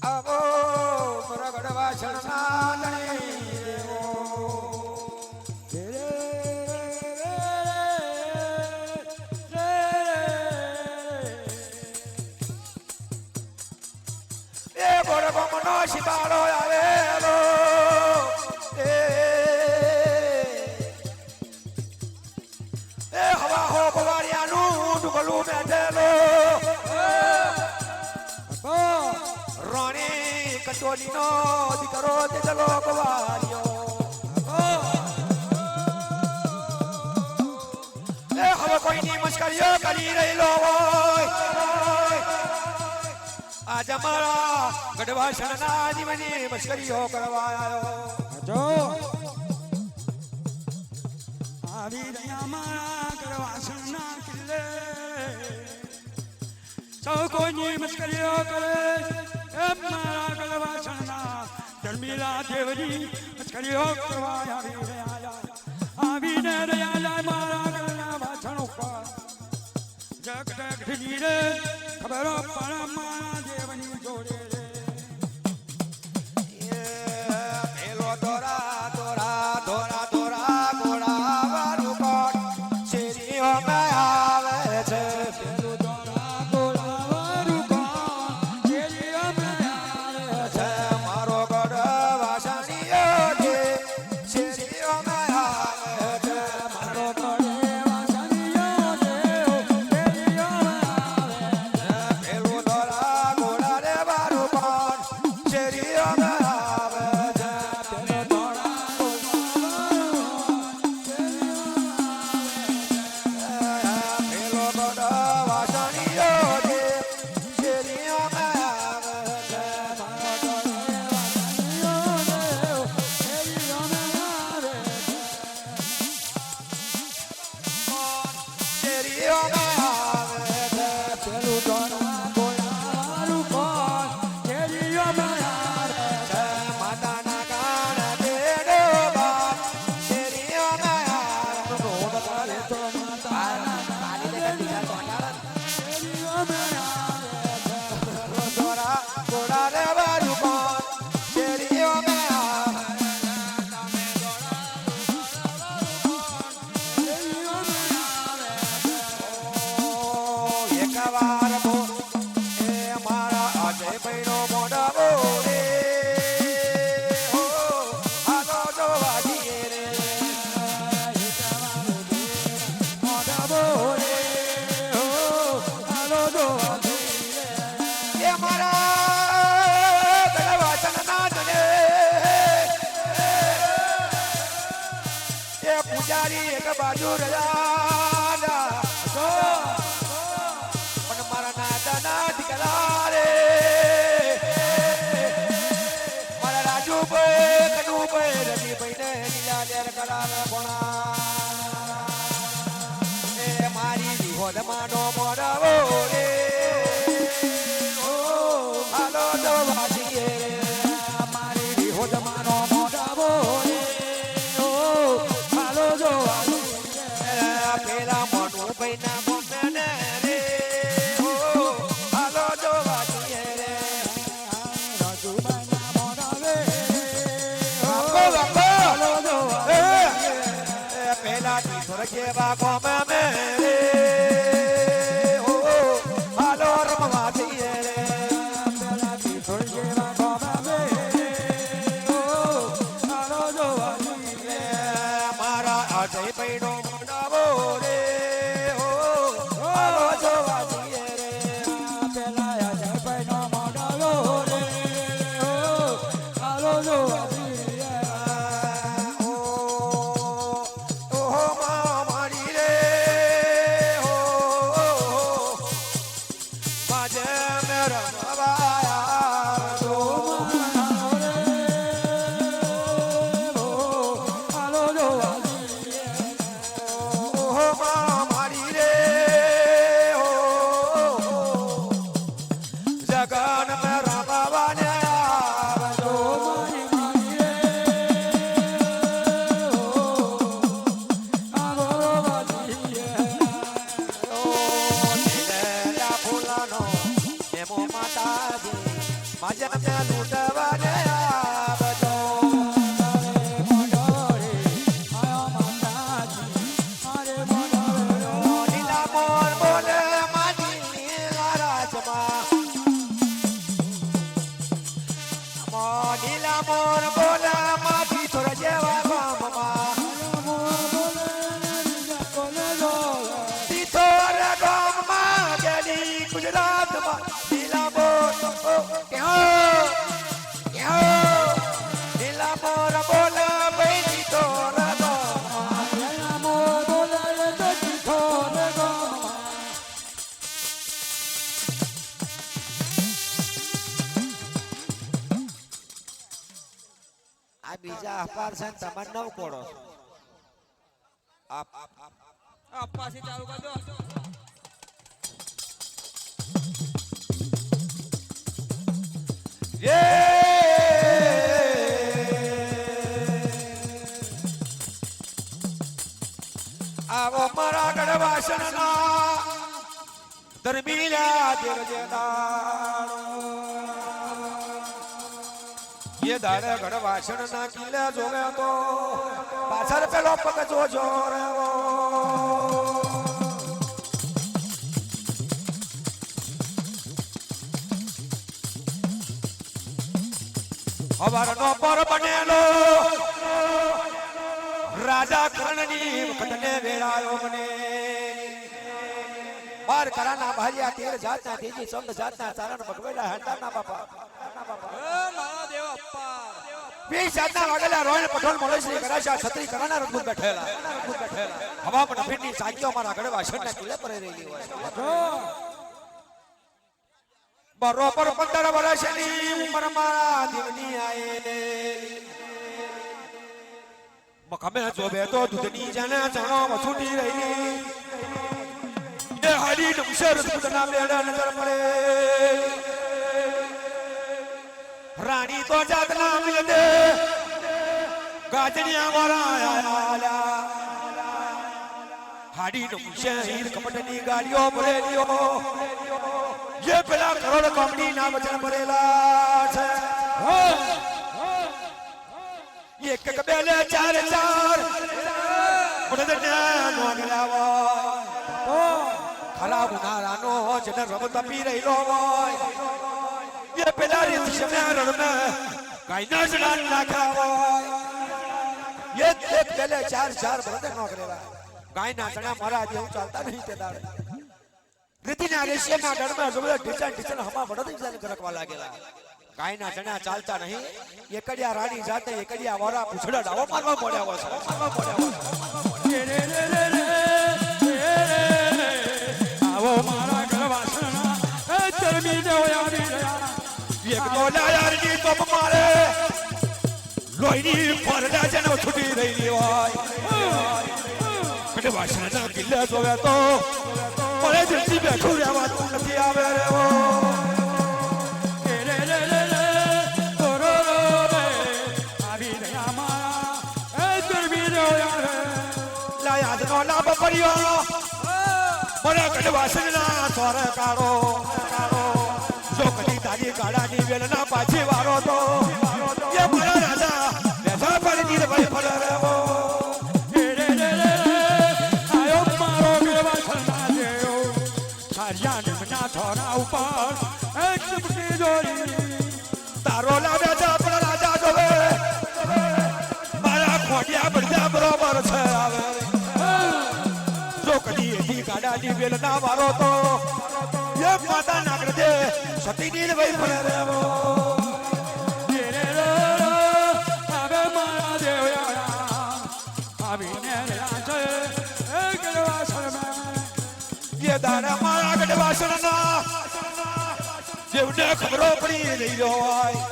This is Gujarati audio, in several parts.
આવો પ્રગડવા શરણા ધણી દેવો એ બોરગમનો શિતાળો આવેલો એ હવા હો ભવારિયાનું ડુગલું બેઠેલો રોણી કટોલીનો દીકરો તેજલો ભવારિયો એ હવે કોઈની મસ્કરીઓ કરી રહેલો હોય આજ અમારા ગઢવા શરણા જીવની મસ્કરીઓ કરવા આવ્યો જો આવી રહ્યા મારા ગઢવા શરણા કિલ્લે સૌ કોઈની મસ્કરીઓ કરે એમ મારા ગઢવા શરણા ધર્મીલા દેવની મસ્કરીઓ કરવા આવીને રહ્યા મારા ગઢના વાસણ ઉપર જગ જગ ઢીરે ખબરો પણ મારા દેવની જોડે રે પેલો દોરા દોરા દોરા દોરા ગોળા વાળું કોટ શેરીઓ માં આવે છે પેલું દોરા ગોળા વાળું કોટ શેરીઓ માં આવે છે મારો ગઢવા શરણીયો છે શેરીઓ માં આવે છે મારો ગઢવા શરણીયો છે શેરીઓ માં આવે છે પેલું દોરા ગોળા રે વાળું કોટ શેરીઓ માં આવે છે પેલો દોરા પેલો ગઢવા શરણીયો છે શેરીઓ માં આવે છે શેરીઓ માં આવે છે પેલું દોરા ગોળા વાળું કોટ શેરીઓ માં આવે છે માતાના કાન દેડો બાપ શેરીઓ માં આવે રોડ કરે તો માતાના શેરીઓ માં આવે છે દોરા ગોળા રે વાળું કોણ શેરીઓ માં આવે શેરીઓ માં આવે એક વાર બો એ મારા અજય ભાઈનો મોઢો રે હો આલો જોવા જઈએ રે મોઢા બોલે હો આલો જો એ મારા ગઢવા શરણા જને એ પૂજારી એક બાજુ રહ્યા પણ મારા નાદાના દીકરા રે મારા રાજુભાઈ કનુભાઈ રવિભાઈ ને લીલા લેર કરાવે ભણા એ મારી વિહોદમાંનો મોરવો રે ઓ હાલો જોવા જઈએ રે મારી વિહોદમાનો મોઢા બોલે હો આલો જો પેલા મનુભાઈ ના ગમે ને રે ઓ હાલો જોવા જઈએ રે રાજુભાઈના મોઢા વે વાંગો વાંગો આલો જો પેલા ટીચર કેવા ગમે મે રે ઓ હાલો રમવા જઈએ રે પેલાથી થોડી જેવા ગોમા વે હો આલો જો મારા અજય ભાઈનો મોઢો રે ઓ હાલો જોવા જઈએ રે પેલા અજયભાઈનો મોઢા બોલે હો આલો જો ઓહો મારી રે 10 પાર છે તમાર 9 કોડો આ પાછી ચાલુ કરી દો આવો મારા ગઢવાસણના ધર્મીલા દેવજેદાર એ દાડે ગઢવાસણના કિલ્લે જોવે તો પાછળ પેલો પગ જોજો રેવો હવારનો પર બનેલો રાજા કર્ણની વખતને વેળાયો મને બાર કરાના ભાલિયા 13 જાતના તેજી 14 જાતના ચારણ ભગવેલા હંડાના બાપા મારા દેવ અપ્પા 20 જાતના વાગેલા રોયણ પઠોલ મોલેશ્રી કરાશા છત્રી કરાના રઘુત બેઠેલા હવા પર ફીટની સાગીઓ મારા ગઢવાસણના કિલ્લે પર રહેલી હોય બરોબર 15 વર્ષની ઉંમર મારા દેવની આએ મખમે જોબે તો દૂધની જાને ચણો મછુટી રહી એ હાડી નમશર દૂધના બેડા નજર પડે રાણી તો જાતના મિલદે ગાજણિયા વાળા આયા હાડી નમશર કપટની ગાડીઓ ભરેલીઓ ये पेला करोड़ कंपनी ना वचन भरेला છે એક એક બેલે ચાર ચાર પડદને નોગલાવો ખરાબ ઉનાળાનો જને રબ તપી રહેલો હોય એ પેલા રીત શમેરણ મે કાઈના જડા નાખાવો એક એક બેલે ચાર ચાર પડદને નોગલેલા ગાયના જણા મારા જેવું ચાલતા નહીં તે દાડે રીતિના રેશિયાના ડરમાં જોબે ટીચન હમા વડોદરી જાને ગરકવા લાગેલા ગાયના જણા ચાલતા નહીં એકડિયા રાણી જાતે એકડિયા વારા પૂછડા ડાવો મારવા પડ્યા આવો મારા ગઢવાસણના એ ચરમી દેવ આવી રહ્યા એક બોલા યારની તોપ મારે લોહીની પરડા જનો છૂટી રહી હોય ગઢવાસણના કિલ્લે જોવે તો મને દિલથી બેઠું રહેવાતું નથી આવે રેવો આવી રહ્યા મારા એ ચરમી દેવ લાયાદનો લાભ પડ્યો મને ગઢવાસણના ચોર કાઢો જો કદી તારી ગાડાની વેલના પાછી વારો તો એ મારા રાજા બેઠા પડી દીધ ભાઈ ફળ રેવો થોડા ઉપર એક ચપટી દોરી તારો લાવે છે પણ રાજા જોવે મારા ખોડિયા બધા બરોબર છે આવે જો કદી એની ગાડાની વેલ ના વારો તો એ માતા નાગર દે સતીની વઈ પડે રેવો હવે મારા દેવયાળા આવીને રહ્યા છે એ ગઢવાસણમાં એ દાડા મારા ગઢવાસણના જેવને ખબરો પડી રહી હોય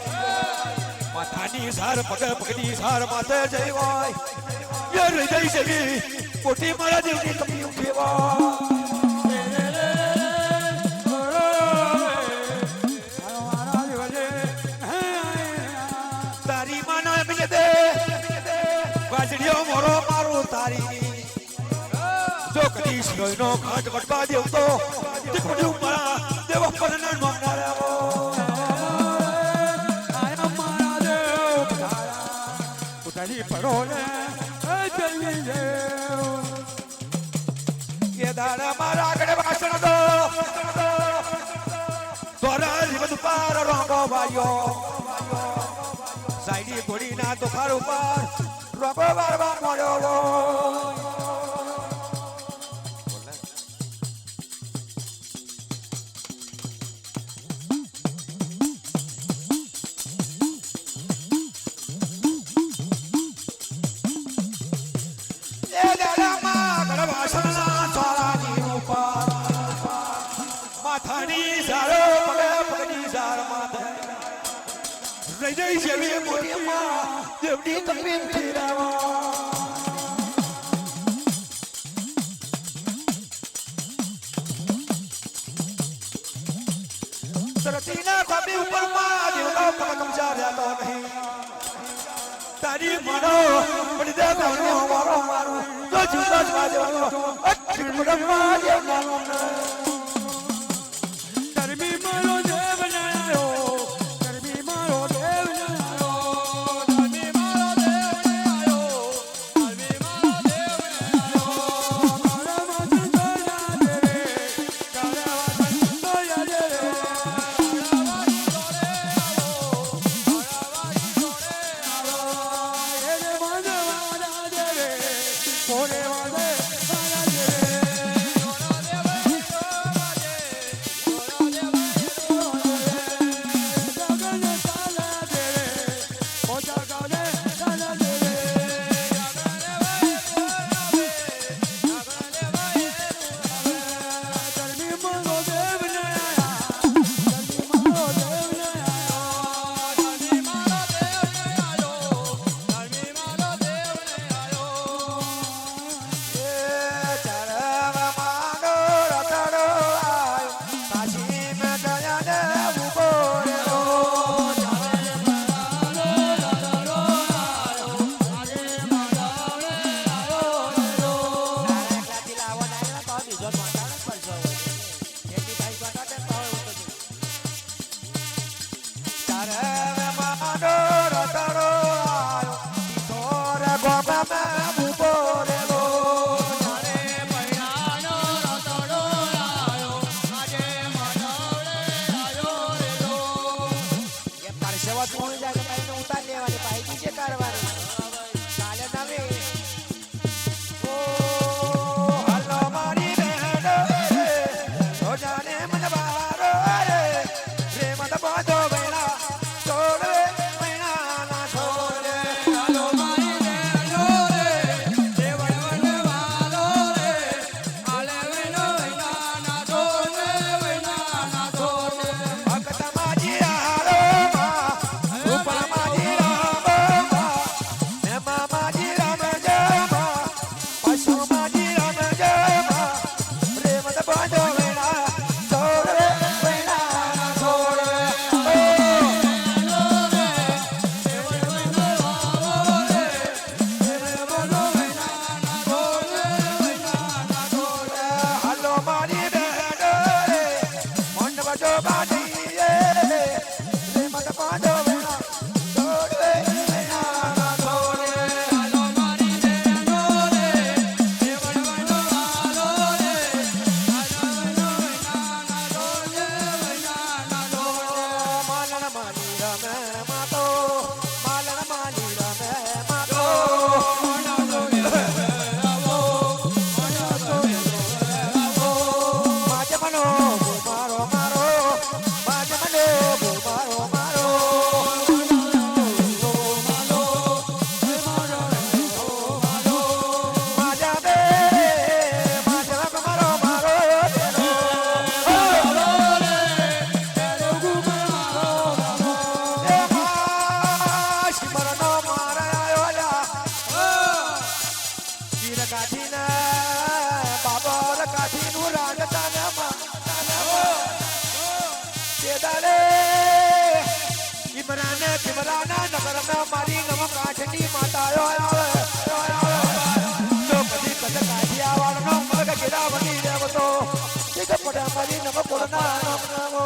માથાની સાર પગ પગની સાર માથે જઈ હોય એ હૃદય જેવી મોટી મારા જેવની કમી ઉઠી તારી માના મિલે દે વાજડીઓ મોરો મારું તારી જો કદી શિરોઈનો ઘાટ વટવા દેવ તો દીકડ્યું મારા દેવ પરને નોંધના રહેવો આયા મારા દેવ પધારા ઉતરી પડો ને એ જલ્દી દેવ કે દાડા મારા ગઢવાસણ દો દોરા જીવન પાર રોંગો વાયો સાઈડી ઘોડીના દોખાર ઉપર રોંગો વારવા મળ્યો માથાની સારો પગે પગની સાર માથે રહી કઈ જેવી મોટી માં દેવડી તકલીફ થી રાવા ધરતીના ખોબી ઉપર માં દેવનો પગમ ચાર્યા તો નહીં તારી મનો પડી દે કોનો મારો મારો તો જુદા જ વાજવાનો અચ્છી પગમાં દેવનો ધર્મી મારો દેવ નાયો ધર્મી મારો દેવ નાયો ધર્મી મારો દેવ નાયો ધર્મી મારો દેવ નાયો કાળા વાજન તો યાદ રે કાળા વાજન તો યાદ રે કાળા વાજન તો રે આવો કાળા વાજન તો રે આવો એ રે વાજન વાજા દે રે ઓરે વાજે વાજા દે રે મારી નમ કાઠની માતા આવે તો કદી કદ કાઠિયા વાળનો મગ ગિરાવતી દેવતો એક પડા મારી નમ પોળના નામ નામો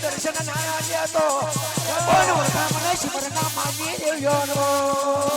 દર્શન ના આવ્યા તો કોણ ઓળખા મને શિવરના માગી દેવ્યો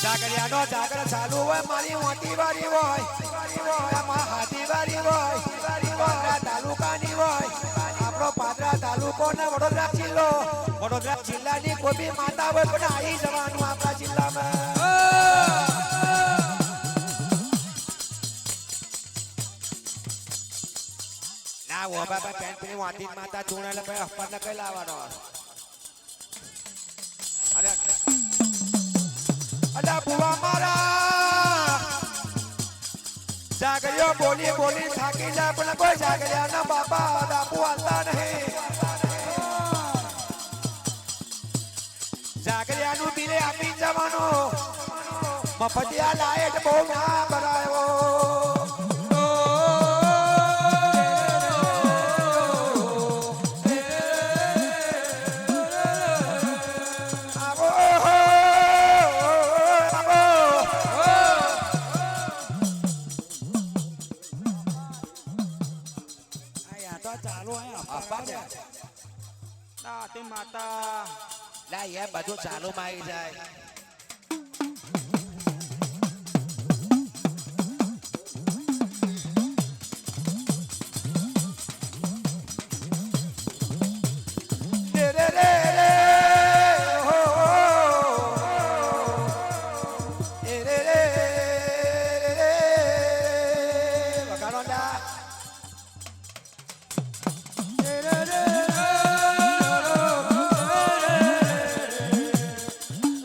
જાગરિયાનો જાગર ચાલુ હોય મારી મોટી વારી હોય એમાં હાથી વારી હોય પાદરા તાલુકાની હોય આપણો પાદરા તાલુકો ને વડોદરા જિલ્લાની કોઈ બી માતા હોય પણ આવી જવાનું આપણા જિલ્લામાં ના ઓ બાબા પેન્ટ પીની વાંધી માતા ચૂણા એટલે અફર ને કઈ લાવવાનો અરે અલા બુવા મારા જાગરિયો બોલી બોલી થાકી જાય પણ કોઈ જાગરિયા ના બાપા દાપુ આલતા નહીં જાગરિયાનું બિલે આપી જવાનું મફતિયા લાઈટ બહુ ના ભરાયો ના તે માતા લા યાર બધું ચાલુ માં આવી જાય રે રે રે હો રે રે રે વગાડો લા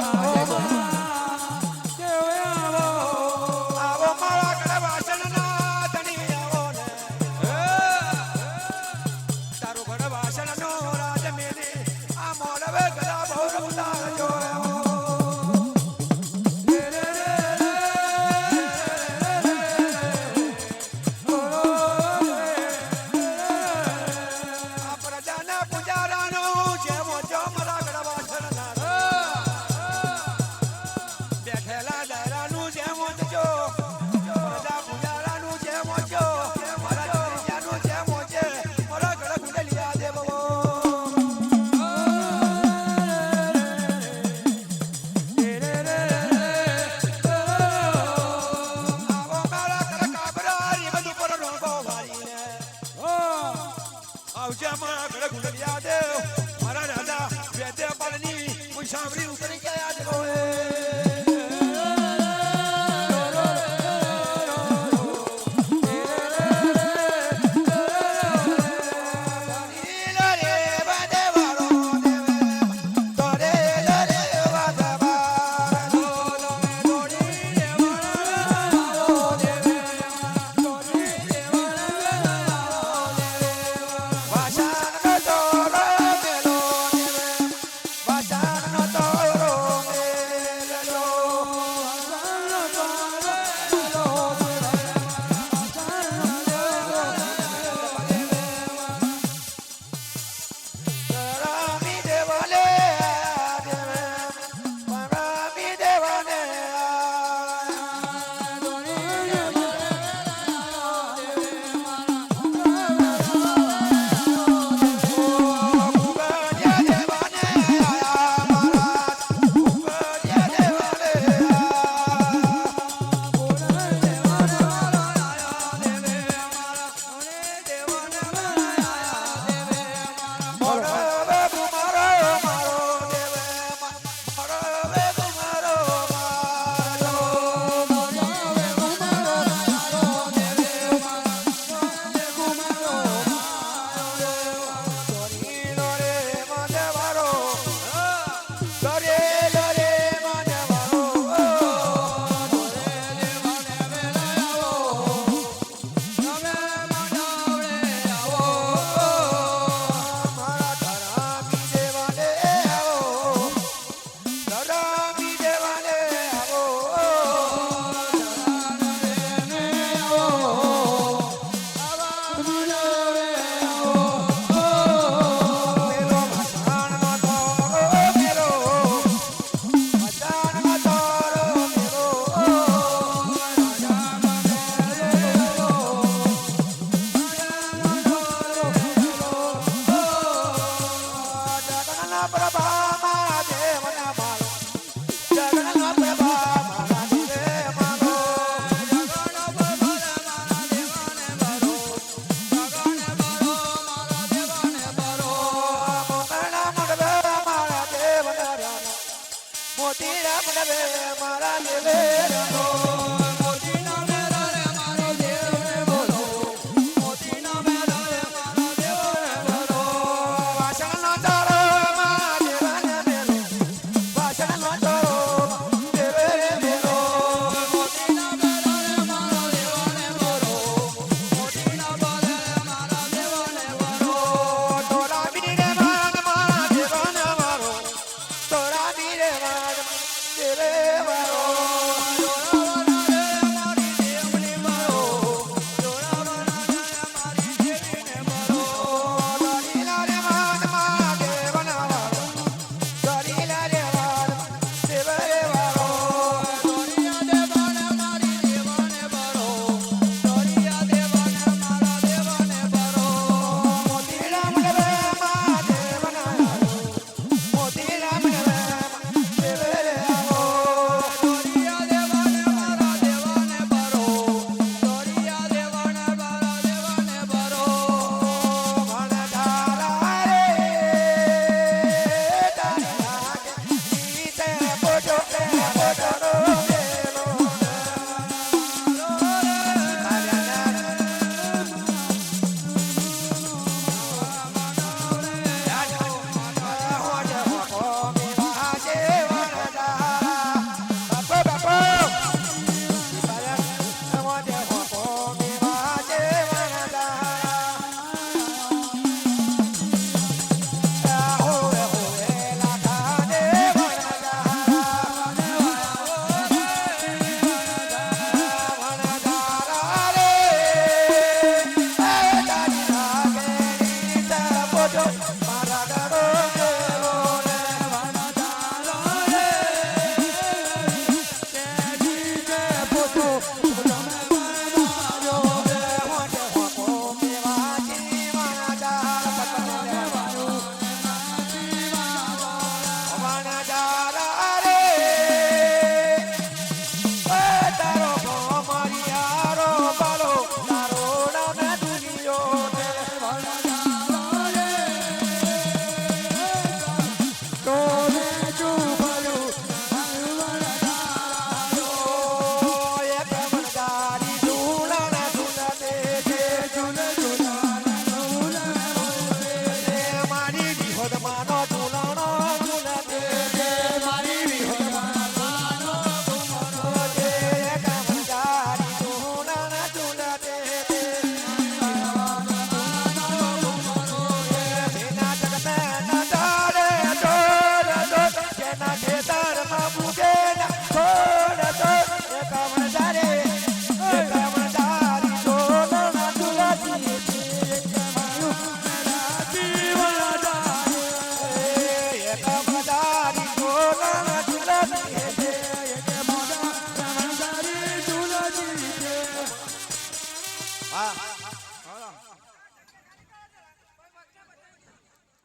Oh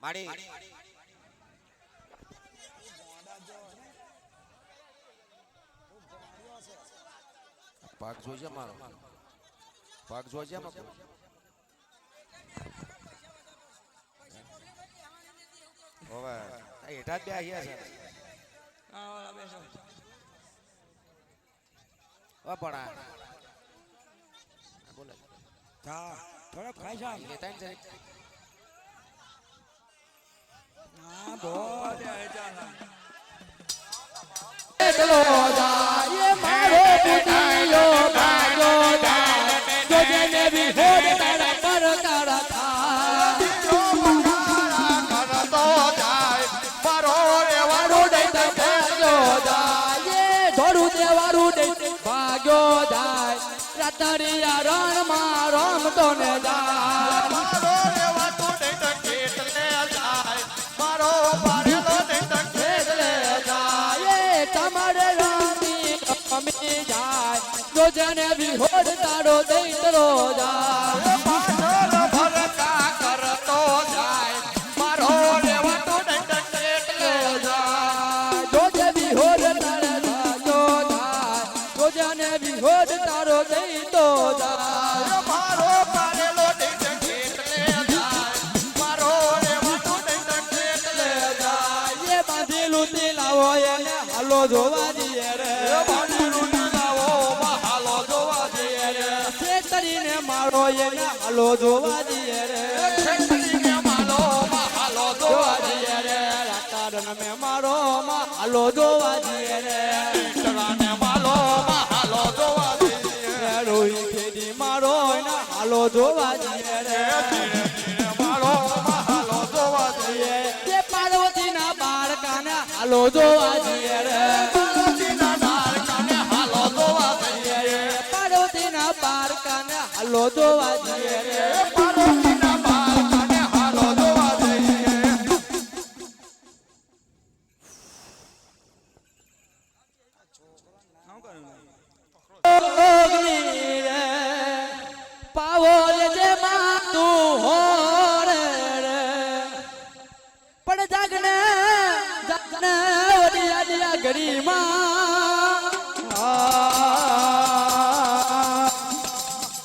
માડી પાક જોજે મારો પાક જોજે મકો ઓવે એઠા જ બે આયા છે આ વાળા બેસો ઓ પડા બોલે હા થોડો ખાઈ જા લેતા ને જરીક હા બો ચલો જાય મારો બુઢિયો ભાગ્યો જાય જો જેને બી હોડ તારા પર તારા થા કરતો જાય મારો વારું દઈ તો ભાગ્યો જાય ધોરું દેવારું દઈ ભાગ્યો જાય રાતરિયા રણ માં રમતો ને જાય મારો એવા તો દઈ તો કેટલે જાય મારો પાડેલો દઈ તો એટલે જાય તમારે રામી કમી જાય જો જેને બી હોડ તારો દઈ તરો જાય પાછળ ભરતા કરતો જાય મારો એવા તો દઈ તો કેટલે જાય જો જે બી હોડ તારે થાજો થાય જો જેને બી હોડ તારો દઈ તો જાય મારો પાડેલો દઈ તો કેટલે જાય મારો એવા તો દઈ તો કેટલે જાય એ બાંધેલું તિલાવો એને હાલો જોવા દઈએ રે બાંધેલું લાવો હાલો જોવા દઈએ રે છેતરીને મારો એને હાલો જોવા દઈએ રે ખેતરીને માલો હાલો જોવા દઈએ રે રાતાડન મે મારો માં હાલો જોવા દઈએ રે તરાને માલો હાલો જોવા દઈએ રોહી ખેડી મારો એને હાલો જોવા દઈએ રે માલો હાલો જોવા દઈએ તે પાર્વતીના બાળકાને હાલો જોવા દઈએ રે પાર્વતીના બાળકાને હાલો જોવા દઈએ પાર્વતીના બાળકાને હાલો જોવા દઈએ રે પાર્વતીના બાળકાને હાલો જોવા દઈએ શું કરું અગ્નિ રે પાવોલ જે માતું હોરે રે પણ જાગને જાગને ઓડિયા દિયા ગરીમાં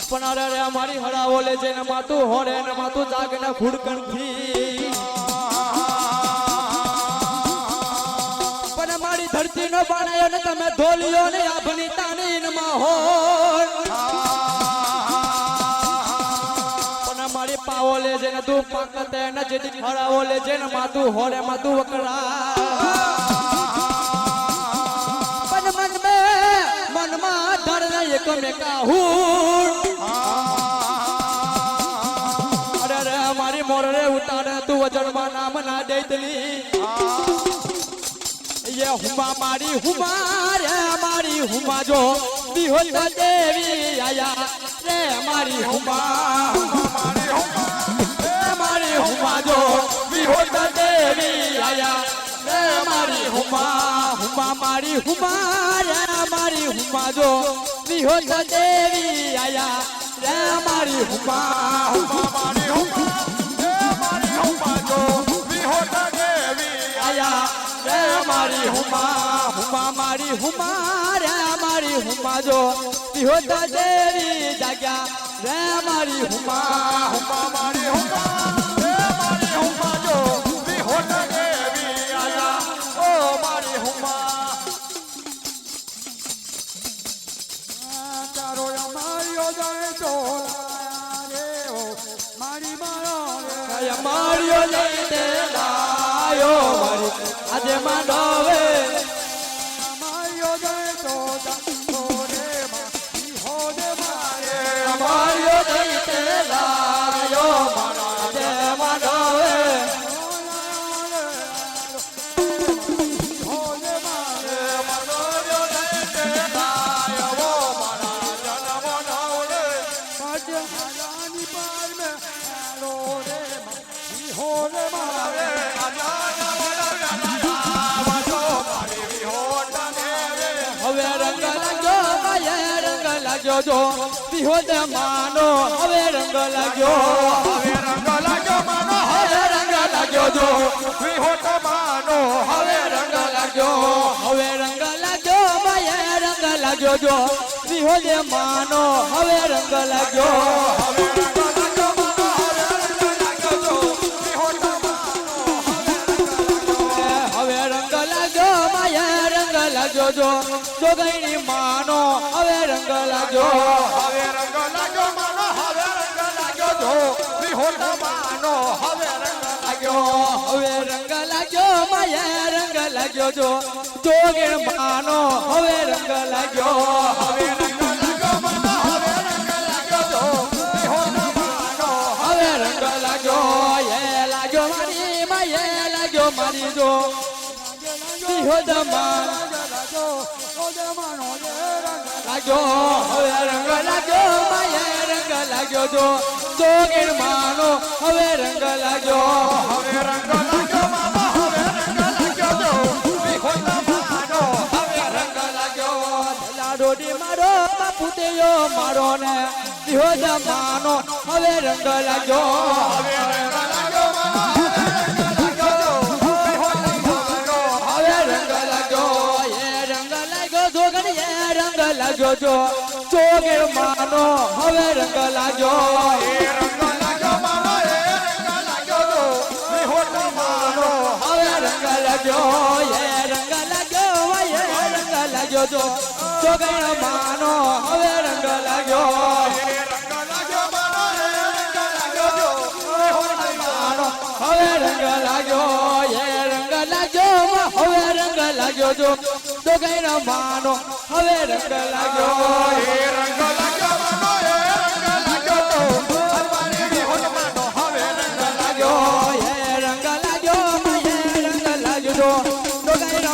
પણ અરે રે મારી હરાવો લે જેને માતું હોરે ને માતું જાગને ખુડકણથી પણ મારી ધરતી નો બનાયો ને તમે ધોલિયો ને આભની તાણીન માં હોર પણ મારી પાવો લે જેને તું પાકતે ને જેથી હરાવો લે જેને માતું હોરે માતું વકરા પણ મનમાં ધર ને એક મે કાહુર અરે રે મારી મોર રે ઉતારે તું વજન માં નામ ના દેતલી ये हुमा मारी हुमा जो बिहोत देवी आया रे मारी हुमा जो बिहोत देवी आया रे मारी हुमा मारी हुमा जो बिहोत देवी आया रे मारी हुमा आया रे मारी हुमा जो बिहोत देवी जाग्या रे मारी हुमा તારો અમાર્યો જાય તો રે ઓ મારી મારો રે માર્યો લઈ તે લાયો મારી આજે માંડવે અમાર્યો જાય તો રે માં હો દે મારે માર્યો લઈ તે લાયો મારા આજે માંડવે હો દે મારે મારો દે તાયો મારા જન્મ નવલે માજે હાલાની પાર મે હાલો રે માં હો દે મારે હવે રંગ લાગ્યો માયે રંગ લાગ્યો જો વિહોદ માનો હવે રંગ લાગ્યો હવે રંગ લાગ્યો માનો હવે રંગ લાગ્યો લાગ્યો જો વિહોટ માનો હવે રંગ લાગ્યો હવે રંગ લાગ્યો માએ રંગ લાગ્યો જો વિહોલે માનો હવે રંગ લાગ્યો હવે રંગ લાગ્યો માનો હવે રંગ લાગ્યો હવે રંગ લાગ્યો માએ રંગ લાગ્યો જો જોગણી માનો હવે રંગ લાગ્યો હવે રંગ લાગ્યો માનો હવે રંગ લાગ્યો જો વિહોટ માનો હવે રંગ લાગ્યો હવે રંગ લાગ્યો માએ રંગ લાગ્યો જો જોગણ માનો હવે રંગ લાગ્યો હવે રંગ લાગ્યો માનો હવે રંગ લાગ્યો જો વિહોટ માનો હવે રંગ લાગ્યો એ લાગ્યો મારી માએ લાગ્યો મારી જો વિહોદ માન લાગ્યો હવે રંગ લાગ્યો માએ રંગ લાગ્યો જો જોગણ માનો હવે રંગ લાગ્યો હવે રંગ લાગ્યો માનો હવે રંગ લાગ્યો જો વિહોટ માનો હવે રંગ લાગ્યો લાડોડી મારો બાપુ તેયો મારો ને વિહોદ માનો હવે રંગ લાગ્યો હવે રંગ લાગ્યો માનો હવે રંગ લાગ્યો જો વિહોટ માનો હવે રંગ લાગ્યો એ રંગ લાગ્યો જોગણ એ રંગ લાગ્યો જો જોગણ માનો હવે રંગ લાગ્યો એ રંગ લાગ્યો માનો એ રંગ લાગ્યો જો વિહોટ માનો હવે રંગ લાગ્યો એ રંગ લાગ્યો એ રંગ લાગ્યો જો જોગણ માનો હવે રંગ લાગ્યો એ રંગ લાગ્યો માનો એ રંગ લાગ્યો જો વિહોટ માનો હવે રંગ લાગ્યો એ રંગ લાગ્યો હવે રંગ લાગ્યો જો જોગણ માનો હવે રંગ લાગ્યો એ રંગ લાગ્યો માનો એ રંગ લાગ્યો જો હરવારે વિહોટ માનો હવે રંગ લાગ્યો એ રંગ લાગ્યો એ રંગ લાગ્યો જો જોગણ